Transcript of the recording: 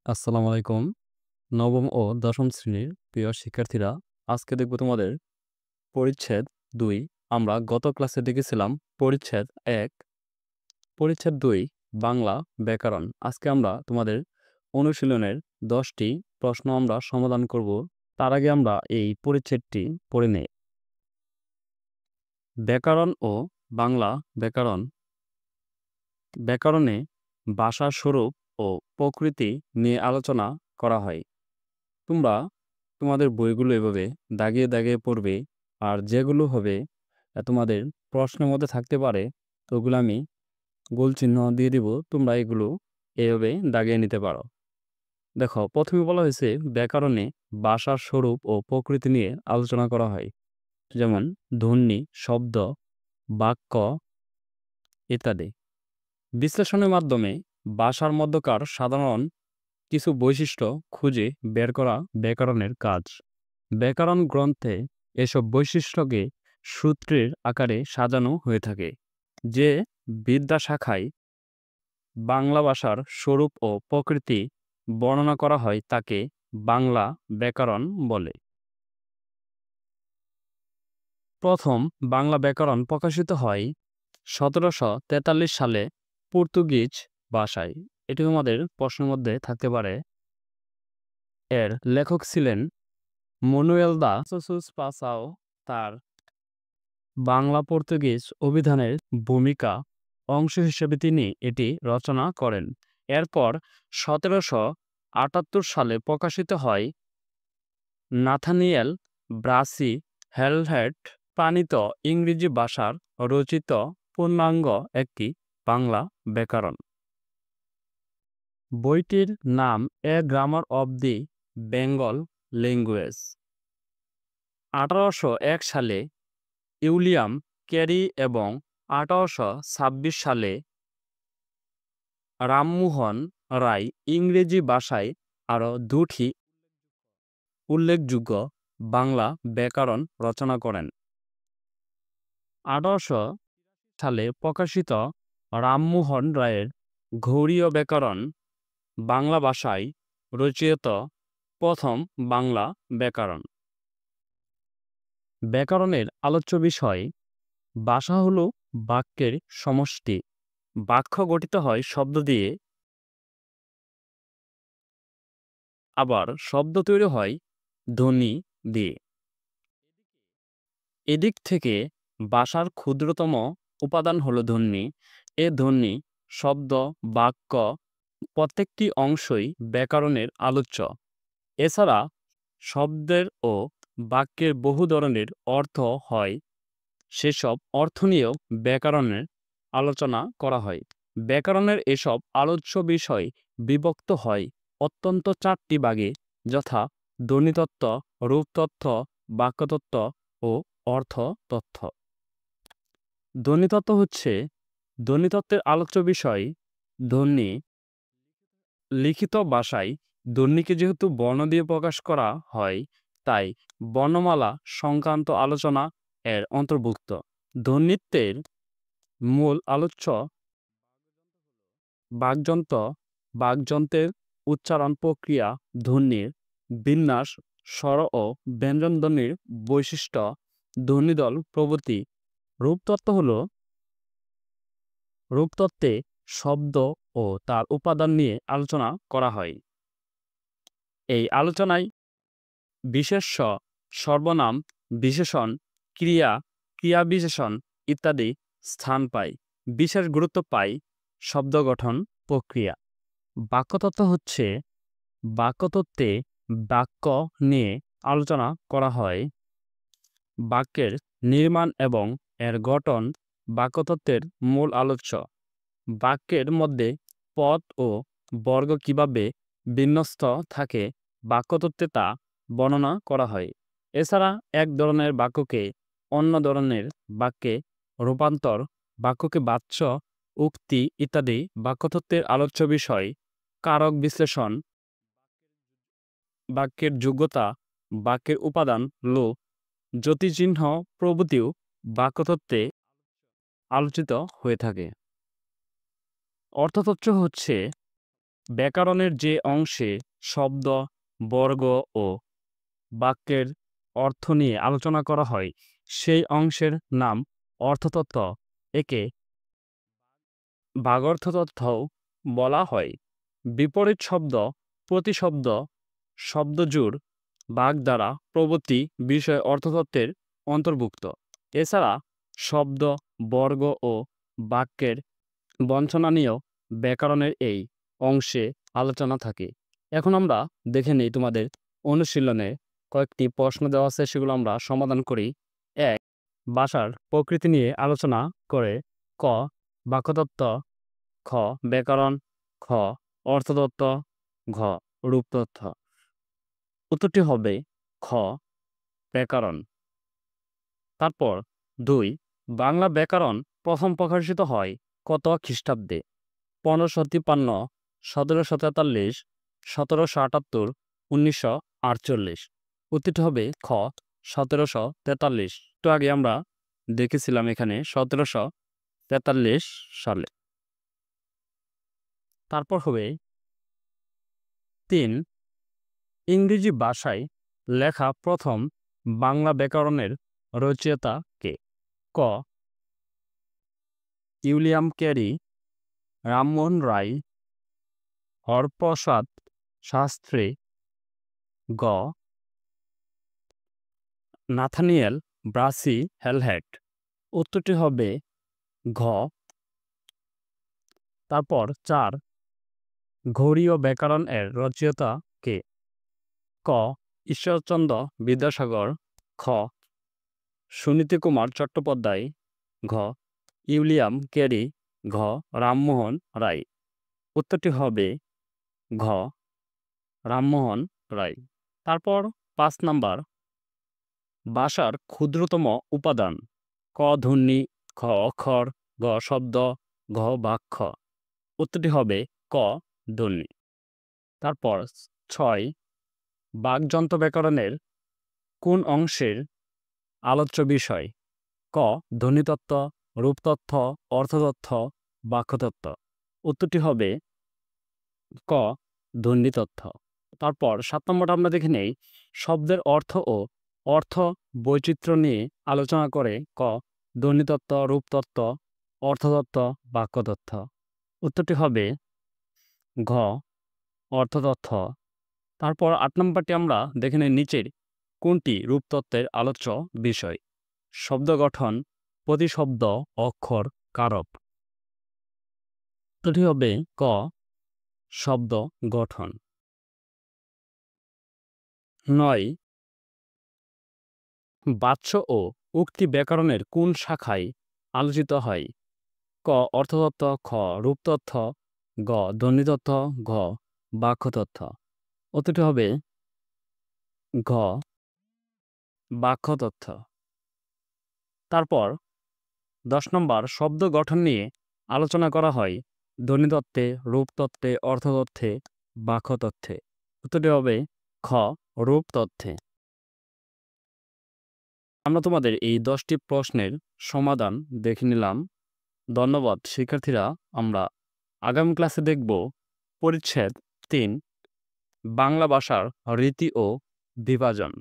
আসসালামু আলাইকুম। নবম ও দশম শ্রেণীর প্রিয় শিক্ষার্থীরা, আজকে দেখব তোমাদের পরিচ্ছেদ ২। আমরা গত ক্লাসে দেখেছিলাম পরিচ্ছেদ ১, পরিচ্ছেদ ২ বাংলা ব্যাকরণ। আজকে আমরা তোমাদের অনুশীলনের ১০টি প্রশ্ন আমরা সমাধান করব। তার আগে আমরা এই পরিচ্ছেদটি পড়ে নেই। ব্যাকরণ ও বাংলা ব্যাকরণ। ব্যাকরণে ভাষার স্বরূপ ও প্রকৃতি নিয়ে আলোচনা করা হয়। তোমরা তোমাদের বইগুলো এভাবে দাগিয়ে দাগিয়ে পড়বে, আর যেগুলো হবে তোমাদের প্রশ্নের মধ্যে থাকতে পারে তো ওগুলো আমি গোল চিহ্ন দিয়ে দিব, তোমরা এগুলো এইভাবে দাগিয়ে নিতে পারো। দেখো, প্রথমে বলা হয়েছে ব্যাকরণে ভাষার স্বরূপ ও প্রকৃতি নিয়ে আলোচনা করা হয়, যেমন ধ্বনি, শব্দ, বাক্য ইত্যাদি। বিশ্লেষণের মাধ্যমে ভাষার মধ্যকার সাধারণ কিছু বৈশিষ্ট্য খুঁজে বের করা ব্যাকরণের কাজ। ব্যাকরণ গ্রন্থে এসব বৈশিষ্ট্যকে সূত্রের আকারে সাজানো হয়ে থাকে। যে বিদ্যাশাখায় বাংলা ভাষার স্বরূপ ও প্রকৃতি বর্ণনা করা হয় তাকে বাংলা ব্যাকরণ বলে। প্রথম বাংলা ব্যাকরণ প্রকাশিত হয় ১৭৪৩ সালে পর্তুগিজ ভাষায়। এটি আমাদের প্রশ্নের মধ্যে থাকতে পারে। এর লেখক ছিলেন মানুয়েল দা সোসাস পাসাও। তার বাংলা পর্তুগিজ অভিধানের ভূমিকা অংশ হিসেবে তিনি এটি রচনা করেন। এরপর ১৭৭৮ সালে প্রকাশিত হয় নাথানিয়েল ব্রাসি হেলহেড প্রণীত ইংরেজি ভাষার রচিত পূর্ণাঙ্গ একটি বাংলা ব্যাকরণ। বইটির নাম a grammar of the Bengal language. ১৮০১ সালে উইলিয়াম ক্যারি এবং ১৮২৬ সালে রামমোহন রায় ইংরেজি ভাষায় আরও দুটি উল্লেখযোগ্য বাংলা ব্যাকরণ রচনা করেন। ১৮৮০ সালে প্রকাশিত রামমোহন রায়ের গৌড়ীয় ব্যাকরণ বাংলা ভাষায় রচিত প্রথম বাংলা ব্যাকরণ। ব্যাকরণের আলোচ্য বিষয়। ভাষা হল বাক্যের সমষ্টি। বাক্য গঠিত হয় শব্দ দিয়ে, আবার শব্দ তৈরি হয় ধ্বনি দিয়ে। এদিক থেকে ভাষার ক্ষুদ্রতম উপাদান হল ধ্বনি। এ ধ্বনি, শব্দ, বাক্য প্রত্যেকটি অংশই ব্যাকরণের আলোচ্য। এছাড়া শব্দের ও বাক্যের বহু ধরনের অর্থ হয়, সেসব অর্থ নিয়েও ব্যাকরণের আলোচনা করা হয়। ব্যাকরণের এসব আলোচ্য বিষয় বিভক্ত হয় অত্যন্ত 4টি ভাগে, যথা ধ্বনিতত্ত্ব, রূপতত্ত্ব, বাক্যতত্ত্ব ও অর্থতত্ত্ব। ধ্বনিতত্ত্ব হচ্ছে ধ্বনিতত্ত্বের আলোচ্য বিষয়। ধ্বনি লিখিত ভাষায় ধ্বনিকে যেহেতু বর্ণ দিয়ে প্রকাশ করা হয়, তাই বর্ণমালা সংক্রান্ত আলোচনা এর অন্তর্ভুক্ত। ধ্বনিত্বের মূল আলোচ্য বাকযন্ত্র, বাকযন্ত্রের উচ্চারণ প্রক্রিয়া, ধ্বনির বিন্যাস, স্বর ও ব্যঞ্জনধ্বনির বৈশিষ্ট্য, ধ্বনিদল প্রভৃতি। রূপতত্ত্বে শব্দ ও তার উপাদান নিয়ে আলোচনা করা হয়। এই আলোচনায় বিশেষ্য, সর্বনাম, বিশেষণ, ক্রিয়া, ক্রিয়াবিশেষণ ইত্যাদি স্থান পায়। বিশেষ গুরুত্ব পায় শব্দ গঠন প্রক্রিয়া। বাক্যতত্ত্ব হচ্ছে বাক্যতত্ত্বে বাক্য নিয়ে আলোচনা করা হয়। বাক্যের নির্মাণ এবং এর গঠন বাক্যতত্ত্বের মূল আলোচ্য। বাক্যের মধ্যে পদ ও বর্গ কিভাবে বিন্যস্ত থাকে বাক্যতত্ত্বে তা বর্ণনা করা হয়। এছাড়া এক ধরনের বাক্যকে অন্য ধরনের বাক্যে রূপান্তর, বাক্যকে বাচ্য, উক্তি ইত্যাদি বাক্যতত্ত্বের আলোচ্য বিষয়। কারক বিশ্লেষণ, বাক্যের যোগ্যতা, বাক্যের উপাদান, লোপ, যতিচিহ্ন প্রভৃতিও বাক্যতত্ত্বে আলোচিত হয়ে থাকে। অর্থতত্ত্ব হচ্ছে ব্যাকরণের যে অংশে শব্দ, বর্গ ও বাক্যের অর্থ নিয়ে আলোচনা করা হয় সেই অংশের নাম অর্থতত্ত্ব। একে বাগর্থতত্ত্বও বলা হয়। বিপরীত শব্দ, প্রতিশব্দ, শব্দজোড়, বাগধারা প্রভৃতি বিষয় অর্থতত্ত্বের অন্তর্ভুক্ত। এছাড়া শব্দ, বর্গ ও বাক্যের বঞ্চনা নিয়েও ব্যাকরণের এই অংশে আলোচনা থাকে। এখন আমরা দেখে নিই তোমাদের অনুশীলনে কয়েকটি প্রশ্ন দেওয়া আছে, সেগুলো আমরা সমাধান করি। ১. ভাষার প্রকৃতি নিয়ে আলোচনা করে। ক. বাক্যতত্ত্ব, খ. ব্যাকরণ, খ. অর্থতত্ত্ব, ঘ. রূপতত্ত্ব। উত্তরটি হবে খ. ব্যাকরণ। তারপর ২. বাংলা ব্যাকরণ প্রথম প্রকাশিত হয় কত খ্রিস্টাব্দে? ১৫৫৩, ১৭৪৩, ১৭৭৮, ১৯৪৮। উত্তরটি হবে খ. ১৭৪৩। একটু আগে আমরা দেখেছিলাম এখানে ১৭৪৩ সালে। তারপর হবে ৩. ইংরেজি ভাষায় লেখা প্রথম বাংলা ব্যাকরণের রচয়িতা কে? ক. উইলিয়াম ক্যারি, রামমোহন রায়, হরপ্রসাদ শাস্ত্রী, গ. Nathaniel Brassey Halhed. উত্তরটি হবে ঘ. তারপর ৪. ঘড়ীয় ব্যাকরণ এর রচয়িতা কে? ক. ঈশ্বরচন্দ্র বিদ্যাসাগর, খ. সুনীতিকুমার চট্টোপাধ্যায়, ঘ. উইলিয়াম ক্যারি, ঘ. রামমোহন রায়। উত্তরটি হবে ঘ. রামমোহন রায়। তারপর ৫ নাম্বার, ভাষার ক্ষুদ্রতম উপাদান। ক. ধ্বনি, খ. অক্ষর, গ. শব্দ, ঘ. বাক্য। উত্তরটি হবে ক. ধ্বনি। তারপর ৬. বাকযন্ত্র ব্যাকরণের কোন অংশের আলোচ্য বিষয়? ক. ধ্বনিতত্ত্ব, রূপতত্ত্ব, অর্থতত্ত্ব, বাক্যতত্ত্ব। উত্তরটি হবে ক. ধ্বনিতত্ত্ব। তারপর ৭ নম্বরটা আমরা দেখে নেই, শব্দের অর্থ ও অর্থ বৈচিত্র্য নিয়ে আলোচনা করে। ক. ধ্বনিতত্ত্ব, রূপতত্ত্ব, অর্থতত্ত্ব, বাক্যতত্ত্ব। উত্তরটি হবে ঘ. অর্থতত্ত্ব। তারপর ৮ নম্বরটি আমরা দেখে নেই, নিচের কোনটি রূপতত্ত্বের আলোচ্য বিষয়? শব্দ গঠন, প্রতিশব্দ, অক্ষর, কারক। উত্তরটি হবে ক. শব্দ গঠন। ৯. বাচ্য ও উক্তি ব্যাকরণের কোন শাখায় আলোচিত হয়? ক. অর্থতত্ত্ব, খ. রূপতত্ত্ব, গ. ধ্বনিতত্ত্ব, ঘ. বাক্যতত্ত্ব। উত্তরটি হবে ঘ. বাক্যতত্ত্ব। তারপর ১০ নম্বর, শব্দ গঠন নিয়ে আলোচনা করা হয় ধ্বনিতত্ত্বে, রূপতত্ত্বে, অর্থতত্ত্বে, বাক্যতত্ত্বে। উত্তরটি হবে খ. রূপতত্ত্বে। আমরা তোমাদের এই ১০টি প্রশ্নের সমাধান দেখে নিলাম। ধন্যবাদ শিক্ষার্থীরা। আমরা আগামী ক্লাসে দেখব পরিচ্ছেদ ৩, বাংলা ভাষার রীতি ও বিভাজন।